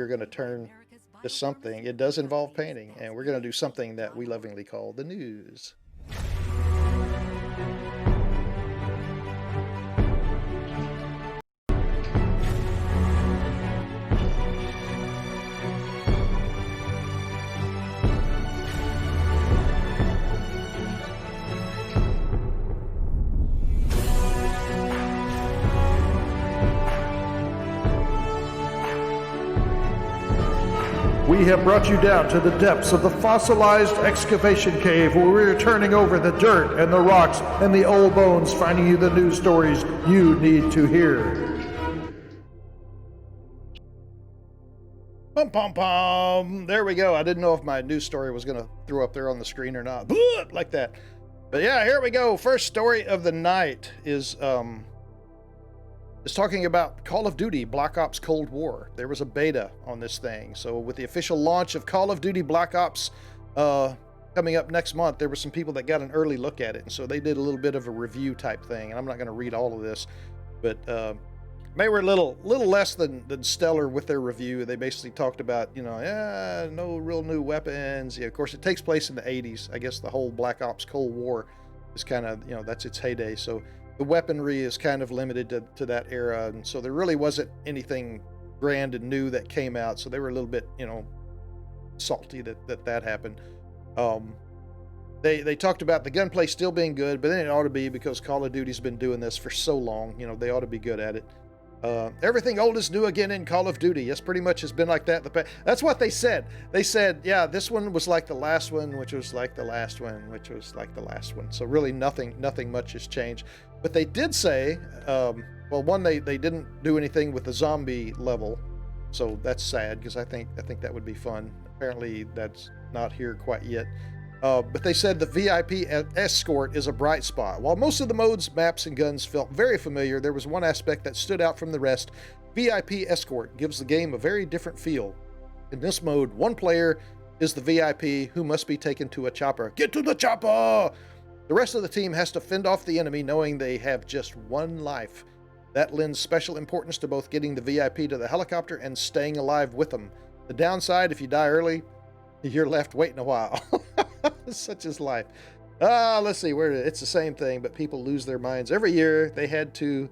are going to turn to something. It does involve painting, and we're going to do something that we lovingly call the news. We have brought you down to the depths of the fossilized excavation cave where we're turning over the dirt and the rocks and the old bones, finding you the news stories you need to hear. Pum pum pum. There we go. I didn't know if my news story was going to throw up there on the screen or not. Like that. But yeah, here we go. First story of the night is talking about Call of Duty Black Ops Cold War. There was a beta on this thing. So with the official launch of Call of Duty Black Ops coming up next month, there were some people that got an early look at it. And so they did a little bit of a review type thing. And I'm not going to read all of this, but they were a little less than stellar with their review. They basically talked about, no real new weapons. Yeah, of course, it takes place in the 80s. I guess the whole Black Ops Cold War is kind of, that's its heyday. So the weaponry is kind of limited to that era, and so there really wasn't anything grand and new that came out. So they were a little bit, salty that happened. They talked about the gunplay still being good, but then it ought to be because Call of Duty's been doing this for so long. They ought to be good at it. Everything old is new again in Call of Duty. Yes, pretty much has been like that in the past. That's what they said. They said, yeah, this one was like the last one, which was like the last one, which was like the last one. So really nothing much has changed. But they did say, one, they didn't do anything with the zombie level. So that's sad because I think that would be fun. Apparently that's not here quite yet. But they said the VIP escort is a bright spot. While most of the modes, maps, and guns felt very familiar, there was one aspect that stood out from the rest. VIP escort gives the game a very different feel. In this mode, one player is the VIP who must be taken to a chopper. Get to the chopper! The rest of the team has to fend off the enemy knowing they have just one life. That lends special importance to both getting the VIP to the helicopter and staying alive with them. The downside, if you die early, you're left waiting a while. Such is life. Let's see, it's the same thing, but people lose their minds. Every year they had to,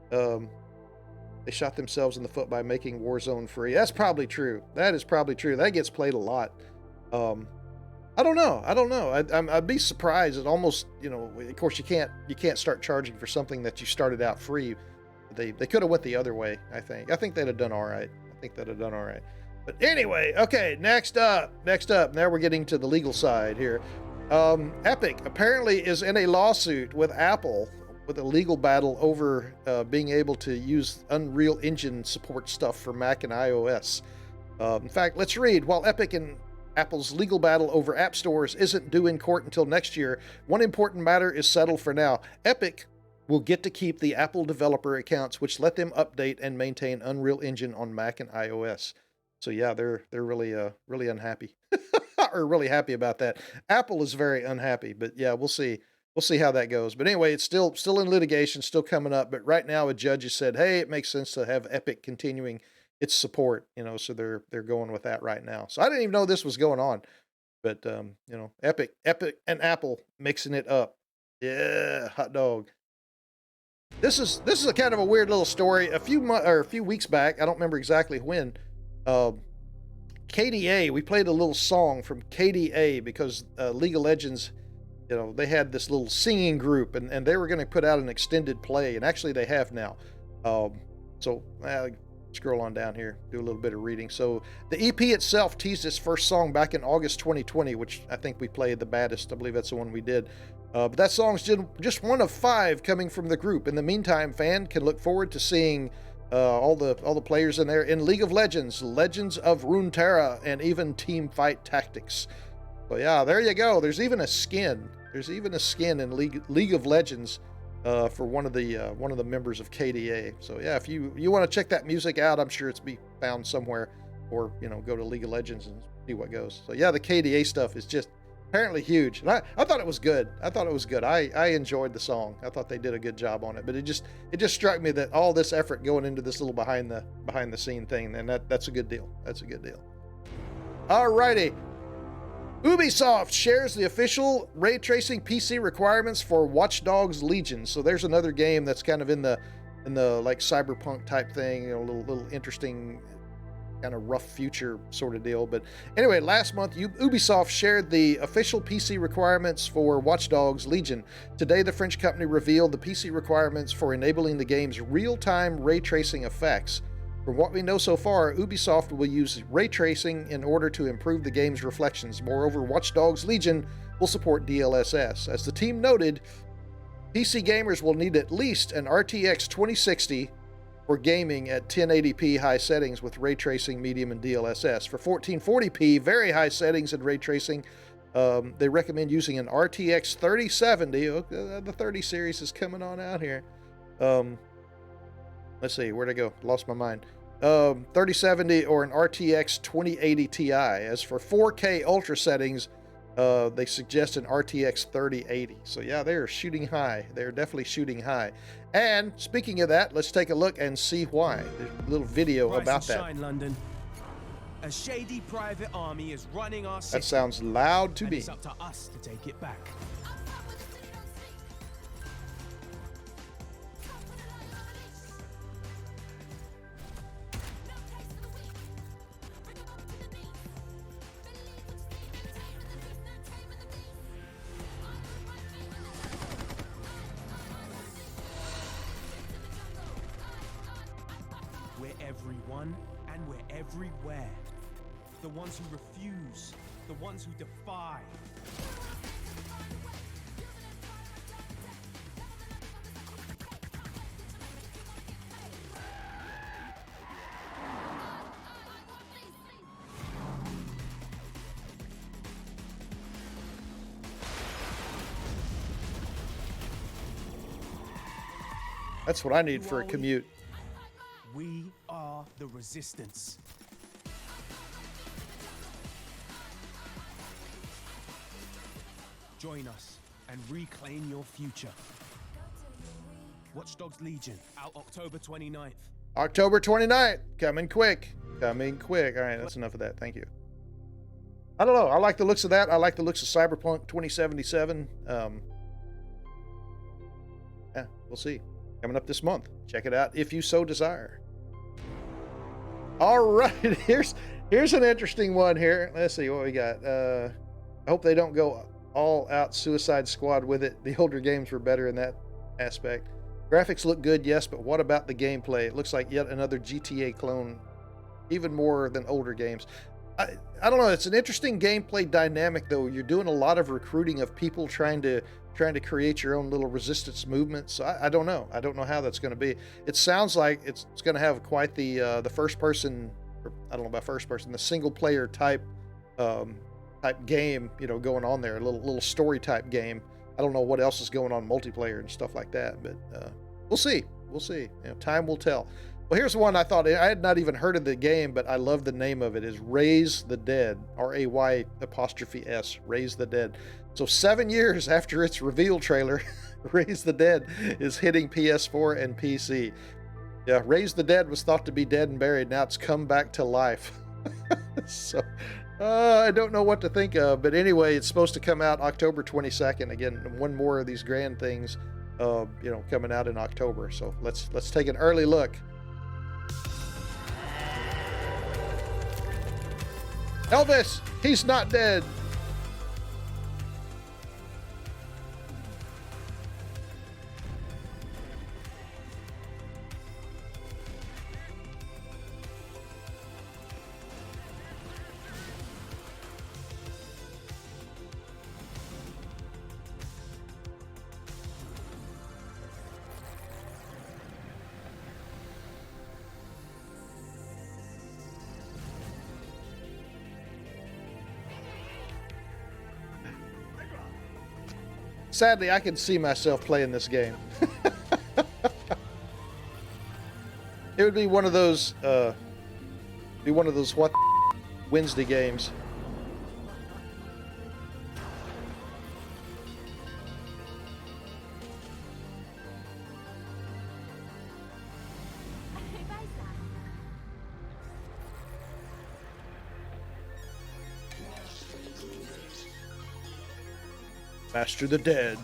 they shot themselves in the foot by making Warzone free. That's probably true. That is probably true. That gets played a lot. I don't know. I'd be surprised. It almost, of course you can't start charging for something that you started out free. They could have went the other way, I think. I think they'd have done all right. But anyway, okay, next up. Now we're getting to the legal side here. Epic apparently is in a lawsuit with Apple with a legal battle over being able to use Unreal Engine support stuff for Mac and iOS. In fact, let's read. While Epic and Apple's legal battle over app stores isn't due in court until next year, one important matter is settled for now. Epic will get to keep the Apple developer accounts, which let them update and maintain Unreal Engine on Mac and iOS. So yeah, they're really unhappy, or really happy about that. Apple is very unhappy, but yeah, we'll see how that goes. But anyway, it's still in litigation, still coming up. But right now, a judge has said, hey, it makes sense to have Epic continuing its support, so they're going with that right now. So I didn't even know this was going on, but Epic and Apple mixing it up. Yeah, hot dog. This is a kind of a weird little story. A few weeks back, I don't remember exactly when. KDA, we played a little song from KDA because League of Legends, they had this little singing group, and they were going to put out an extended play, and actually they have now. So scroll on down here, do a little bit of reading. So the EP itself teased its first song back in August 2020, which I think we played the baddest. I believe that's the one we did. But that song's just one of 5 coming from the group. In the meantime, fan can look forward to seeing all the players in there in League of Legends, Legends of Runeterra, and even Team Fight Tactics. So yeah, there you go. There's even a skin. In League of Legends for one of the members of KDA. So yeah, if you want to check that music out, I'm sure it's be found somewhere, or go to League of Legends and see what goes. So yeah, the KDA stuff is just apparently huge. And I thought it was good. I thought it was good. I enjoyed the song. I thought they did a good job on it. But it just struck me that all this effort going into this little behind the scene thing, and that's a good deal. That's a good deal. Alrighty. Ubisoft shares the official ray tracing PC requirements for Watch Dogs Legion. So there's another game that's kind of in the like cyberpunk type thing, you know, a little interesting kind of rough future sort of deal. But anyway, last month Ubisoft shared the official PC requirements for Watch Dogs Legion. Today the French company revealed the PC requirements for enabling the game's real-time ray tracing effects. From what we know so far, Ubisoft will use ray tracing in order to improve the game's reflections. Moreover, Watch Dogs Legion will support DLSS. As the team noted, PC gamers will need at least an RTX 2060 for gaming at 1080p high settings with ray tracing, medium, and DLSS. For 1440p, very high settings and ray tracing, they recommend using an RTX 3070. The 30 series is coming on out here. Let's see, where'd I go? Lost my mind. 3070 or an RTX 2080 Ti. As for 4K ultra settings, they suggest an RTX 3080. So yeah, they're shooting high. They're definitely shooting high. And speaking of that, let's take a look and see why. There's a little video about that. Shine, London. A shady private army is running our city. That sounds loud to me. It's up to us to take it back. Everyone and we're everywhere. The ones who refuse, the ones who defy. That's what I need for a commute. We are the resistance. Join us and reclaim your future. Watch Dogs Legion, out October 29th. October 29th, coming quick. Coming quick. All right, that's enough of that. Thank you. I don't know. I like the looks of that. I like the looks of Cyberpunk 2077. Yeah, we'll see. Coming up this month. Check it out if you so desire. All right, here's an interesting one here. Let's see what we got. I hope they don't go all out Suicide Squad with it. The older games were better in that aspect. Graphics look good, yes, but what about the gameplay? It looks like yet another GTA clone, even more than older games. I don't know. It's an interesting gameplay dynamic, though. You're doing a lot of recruiting of people trying to create your own little resistance movement. So I don't know. I don't know how that's going to be. It sounds like it's going to have quite the first person, or I don't know about first person, the single player type game, you know, going on there. A little story type game. I don't know what else is going on multiplayer and stuff like that, but we'll see. We'll see. You know, time will tell. Well, here's one I thought, I had not even heard of the game, but I love the name of it, is Raise the Dead, RAY''S, Raise the Dead. So 7 years after its reveal trailer, Raise the Dead is hitting PS4 and PC. Yeah, Raise the Dead was thought to be dead and buried. Now it's come back to life. So I don't know what to think of, but anyway, it's supposed to come out October 22nd. Again, one more of these grand things, you know, coming out in October. So let's take an early look. Elvis, he's not dead. Sadly, I can see myself playing this game. It would be one of those, what Wednesday games. Master the Dead.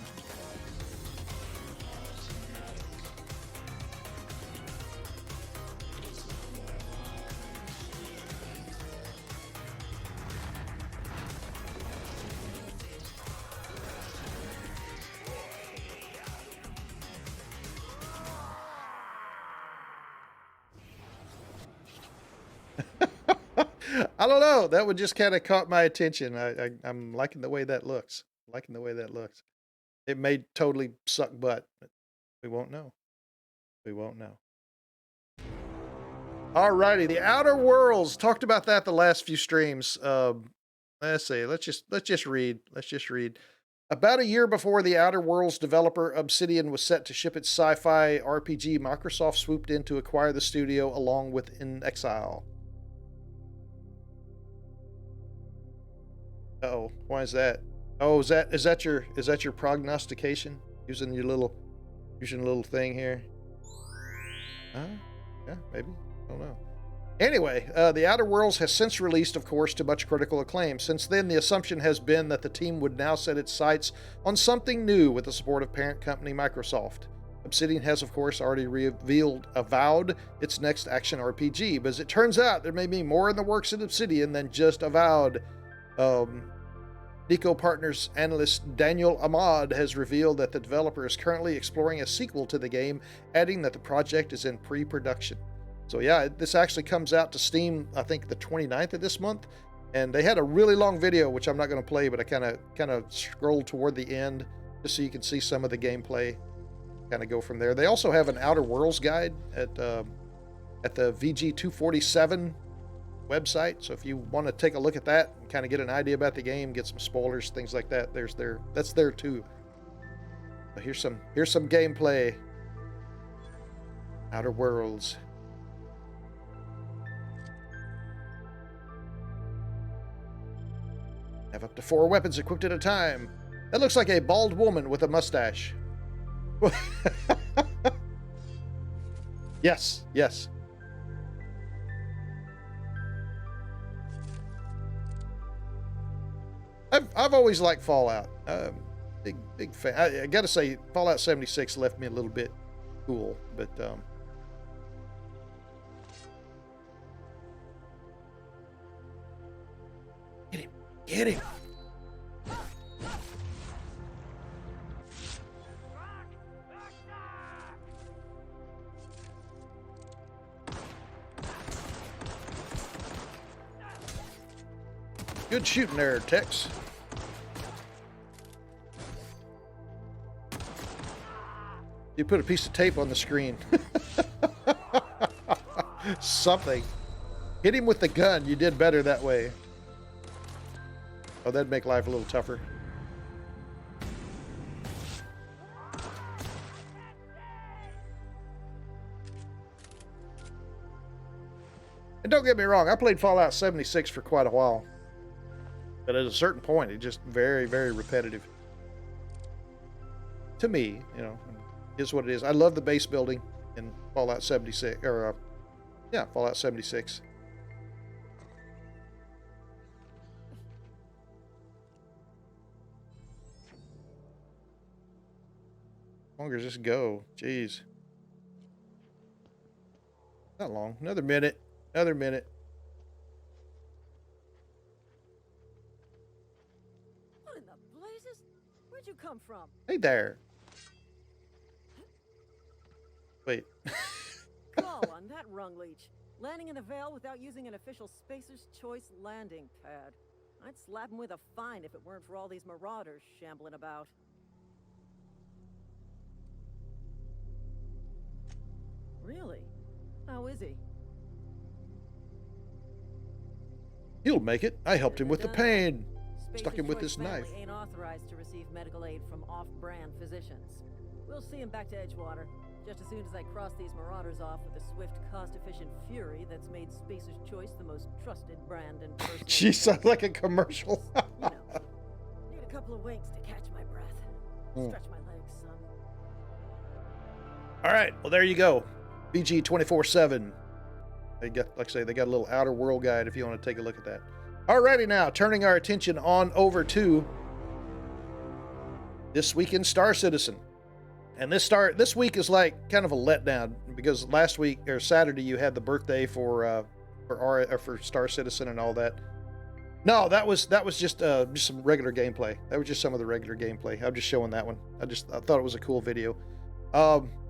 I don't know. That one just kind of caught my attention. I'm liking the way that looks. Liking the way that looks. It may totally suck butt, but we won't know. We won't know. Alrighty, the Outer Worlds. Talked about that the last few streams. Let's see. Let's just read. Let's just read. About a year before the Outer Worlds developer Obsidian was set to ship its sci-fi RPG, Microsoft swooped in to acquire the studio along with In Exile. Uh-oh, why is that? Oh, is that your prognostication? Using a little thing here. Yeah, maybe. I don't know. Anyway, The Outer Worlds has since released, of course, to much critical acclaim. Since then, the assumption has been that the team would now set its sights on something new with the support of parent company Microsoft. Obsidian has, of course, already avowed its next action RPG, but as it turns out, there may be more in the works at Obsidian than just avowed. Nico Partners analyst Daniel Ahmad has revealed that the developer is currently exploring a sequel to the game, adding that the project is in pre-production. So yeah, this actually comes out to Steam, I think the 29th of this month, and they had a really long video, which I'm not going to play, but I kind of scrolled toward the end just so you can see some of the gameplay, kind of go from there. They also have an Outer Worlds guide at the VG247 website, so if you want to take a look at that and kind of get an idea about the game, get some spoilers, things like that, that's there too. So here's some gameplay. Outer Worlds. Have up to 4 weapons equipped at a time. That looks like a bald woman with a mustache. Yes. I've always liked Fallout. Big fan. I gotta say, Fallout 76 left me a little bit cool, but get him. Good shooting there, Tex. You put a piece of tape on the screen. Something. Hit him with the gun. You did better that way. Oh, that'd make life a little tougher. And don't get me wrong, I played Fallout 76 for quite a while. But at a certain point, it's just very, very repetitive. To me, you know, is what it is. I love the base building in Fallout 76, or Fallout 76. How long does this go? Jeez. Not long. Another minute. Another minute. What in the blazes? Where'd you come from? Hey there. Wait. Call on that rung leech. Landing in the Vale without using an official Spacer's Choice landing pad. I'd slap him with a fine if it weren't for all these marauders shambling about. Really? How is he? He'll make it. I helped him with the pain. Spacer's Stuck him with Choice this knife. family ain't authorized to receive medical aid from off-brand physicians. We'll see him back to Edgewater, just as soon as I cross these marauders off with the swift, cost-efficient fury that's made Spacer's Choice the most trusted brand in personal. She sounds like a commercial. You know, need a couple of winks to catch my breath. Stretch my legs, son. All right. Well, there you go. BG 24/7. They got, like I say, they got a little Outer World guide if you want to take a look at that. Alrighty, now turning our attention on over to This week in Star Citizen. And this week is like kind of a letdown because last week or Saturday you had the birthday for Star Citizen and all that. No, that was just some regular gameplay. That was just some of the regular gameplay. I'm just showing that one. I thought it was a cool video.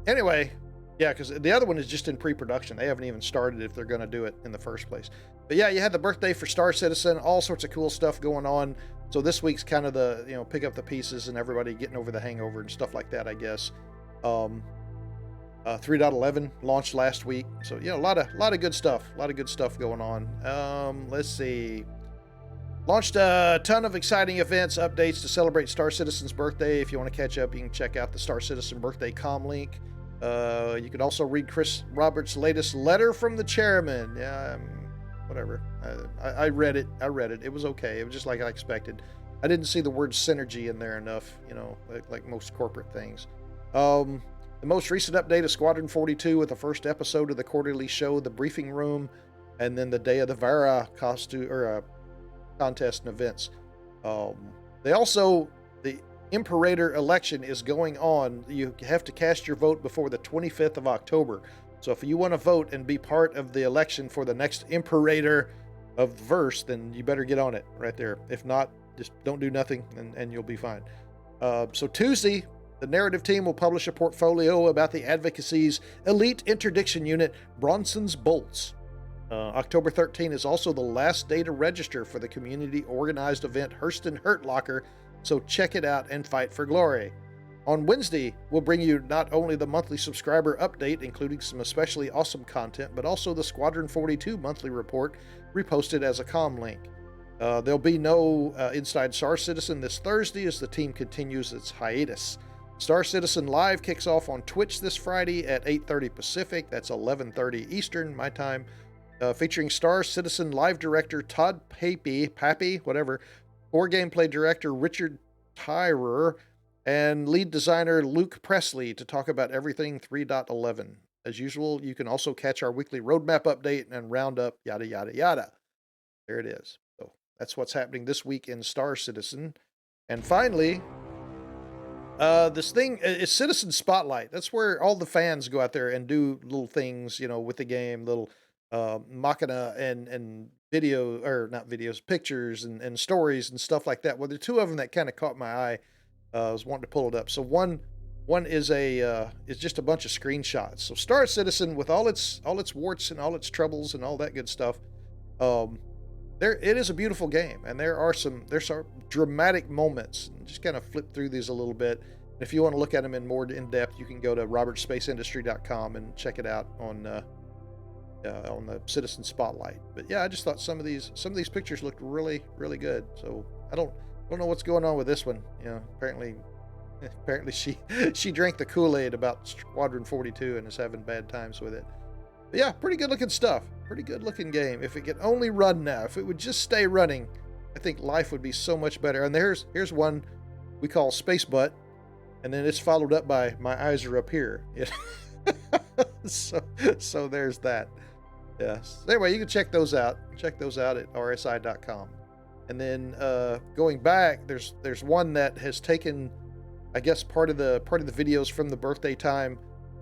Anyway, yeah, because the other one is just in pre-production. They haven't even started if they're going to do it in the first place. But yeah, you had the birthday for Star Citizen, all sorts of cool stuff going on. So this week's kind of the, you know, pick up the pieces and everybody getting over the hangover and stuff like that, I guess. 3.11 launched last week. So yeah, a lot of good stuff. A lot of good stuff going on. Let's see. Launched a ton of exciting events, updates to celebrate Star Citizen's birthday. If you want to catch up, you can check out the Star Citizen birthday comm link. You could also read Chris Roberts' latest letter from the chairman. Yeah, whatever. I read it. It was okay. It was just like I expected. I didn't see the word synergy in there enough, you know, like most corporate things. The most recent update is Squadron 42 with the first episode of the quarterly show, The Briefing Room, and then the Day of the Vara contest and events. The Imperator election is going on. You have to cast your vote before the 25th of October. So if you want to vote and be part of the election for the next Imperator of the verse, then you better get on it right there. If not, just don't do nothing and you'll be fine. So Tuesday, the narrative team will publish a portfolio about the Advocacy's elite interdiction unit, Bronson's Bolts. October 13 is also the last day to register for the community-organized event Hurston Hurt Locker, so check it out and fight for glory. On Wednesday, we'll bring you not only the monthly subscriber update, including some especially awesome content, but also the Squadron 42 monthly report, reposted as a comm link. There'll be no Inside Star Citizen this Thursday as the team continues its hiatus. Star Citizen Live kicks off on Twitch this Friday at 8:30 Pacific, that's 11:30 Eastern, my time, featuring Star Citizen Live director Todd Pappy, whatever, or gameplay director Richard Tyrer, and lead designer Luke Presley to talk about everything 3.11. As usual, you can also catch our weekly roadmap update and roundup, yada, yada, yada. There it is. So that's what's happening this week in Star Citizen. And finally, this thing is Citizen Spotlight. That's where all the fans go out there and do little things, you know, with the game, little machina and video, or not videos, pictures and stories and stuff like that. Well, there are two of them that kind of caught my eye. I was wanting to pull it up. So one is is just a bunch of screenshots. So Star Citizen, with all its warts and all its troubles and all that good stuff, it is a beautiful game, and there's some dramatic moments. And just kind of flip through these a little bit. If you want to look at them in more in depth, you can go to robertspaceindustrial.com and check it out on the Citizen Spotlight. But yeah, I just thought some of these pictures looked really, really good. So I don't know what's going on with this one. You know, apparently she drank the Kool-Aid about Squadron 42 and is having bad times with it. But yeah, pretty good looking stuff. Pretty good looking game. If it could only run now, if it would just stay running, I think life would be so much better. And here's one we call Space Butt, and then it's followed up by My Eyes Are Up Here. So there's that. Yes. Anyway, you can check those out. Check those out at rsi.com. And then going back, there's one that has taken, I guess, part of the videos from the birthday time,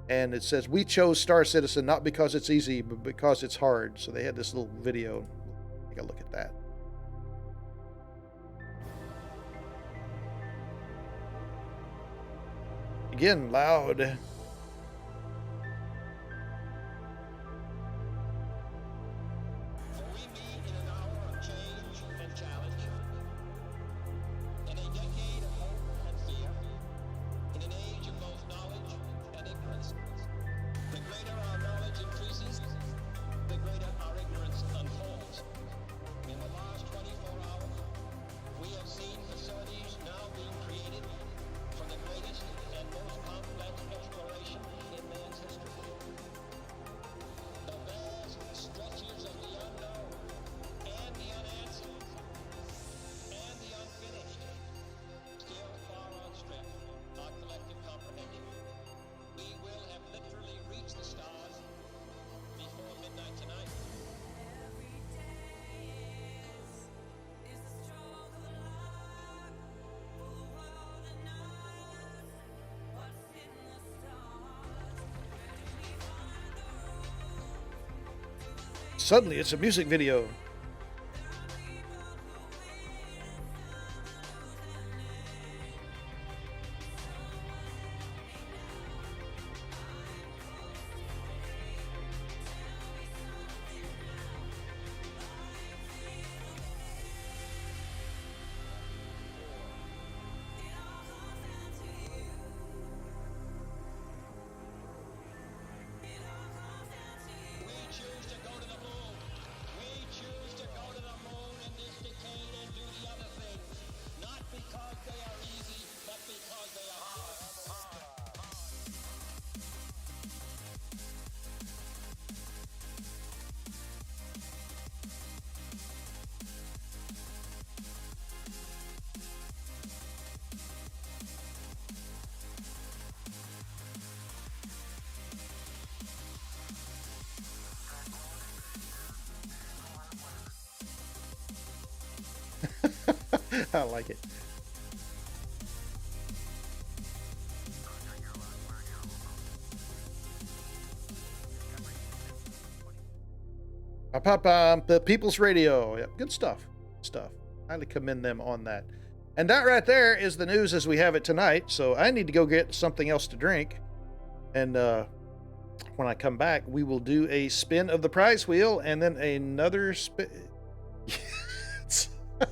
and it says, "We chose Star Citizen not because it's easy, but because it's hard." So they had this little video. Take a look at that. Again, loud. Facilities now being created for the greatest and most complex exploration Suddenly, it's a music video. I like it. The People's Radio. Yep, good stuff. Stuff. Highly commend them on that. And that right there is the news as we have it tonight. So I need to go get something else to drink. And when I come back, we will do a spin of the prize wheel and then another spin.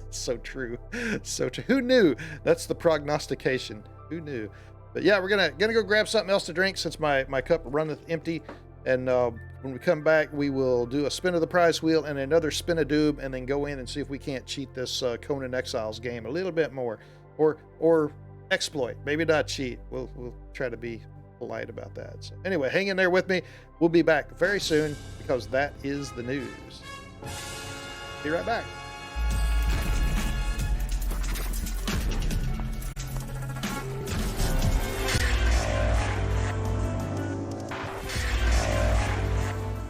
So true. So true. Who knew? That's the prognostication. Who knew? But yeah, we're gonna go grab something else to drink since my cup runneth empty. And when we come back, we will do a spin of the prize wheel and another spin of Doob, and then go in and see if we can't cheat this Conan Exiles game a little bit more, or exploit. Maybe not cheat. We'll try to be polite about that. So anyway, hang in there with me. We'll be back very soon because that is the news. Be right back.